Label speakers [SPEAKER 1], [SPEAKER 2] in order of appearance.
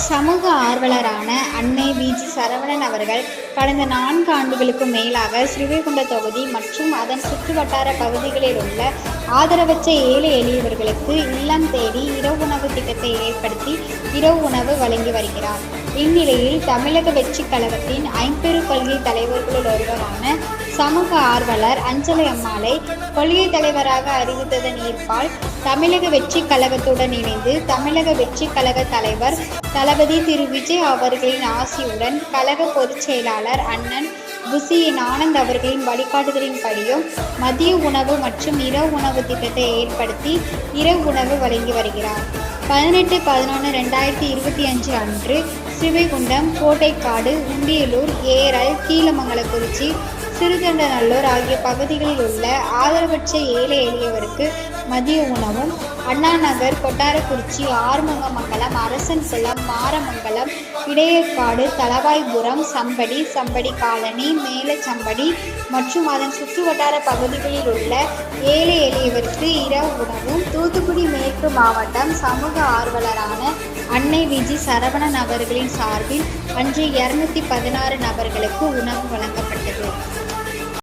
[SPEAKER 1] சமூக ஆர்வலரான அன்னை வி.ஜி. சரவணன் அவர்கள் கடந்த 4 ஆண்டுகளுக்கும் மேலாக ஸ்ரீவைகுண்டம் தொகுதி மற்றும் அதன் சுற்றுவட்டார பகுதிகளில் உள்ள ஆதரவற்ற ஏழை எளியவர்களுக்கு இல்லம் தேடி இரவு உணவு திட்டத்தை ஏற்படுத்தி இரவு உணவு வழங்கி வருகிறார். இந்நிலையில் தமிழக வெற்றிக் கழகத்தின் ஐம்பெரு கொள்கை தலைவர்களுள் ஒருவரான சமூக ஆர்வலர் அஞ்சலை அம்மாளை கொள்கை தலைவராக அறிவித்ததன் ஈர்ப்பால் தமிழக வெற்றிக் கழகத்துடன் இணைந்து தமிழக வெற்றிக் கழக தலைவர் தளபதி திரு விஜய் அவர்களின் ஆசியுடன் கழக பொதுச் செயலாளர் அண்ணன் புசியின் ஆனந்த் அவர்களின் வழிகாட்டுதலின்படியும் மதிய உணவு மற்றும் இரவு உணவு திட்டத்தை ஏற்படுத்தி இரவு உணவு வழங்கி வருகிறார். 18/11/2025 அன்று ஸ்ரீவைகுண்டம், கோட்டைக்காடு, உண்டியலூர், ஏரல், கீழமங்கலக்குறிச்சி, சிறுதொண்டநல்லூர் ஆகிய பகுதிகளில் உள்ள ஆதரவற்ற ஏழை எளியவருக்கு மதிய உணவும், அண்ணாநகர், கொட்டாரக்குறிச்சி, ஆறுமுகமங்கலம், அரசன்குளம், மாரமங்கலம், இடையக்காடு, தளவாய்புரம், சம்படி காலனி, மேலச்சம்படி மற்றும் அதன் சுற்றுவட்டார பகுதிகளில் உள்ள ஏழை எளியவருக்கு இரவு உணவும், தூத்துக்குடி மேற்கு மாவட்டம் சமூக ஆர்வலரான அன்னை வி.ஜி. சரவணன் அவர்களின் சார்பில் அன்று 216 நபர்களுக்கு உணவு வழங்கப்பட்டது.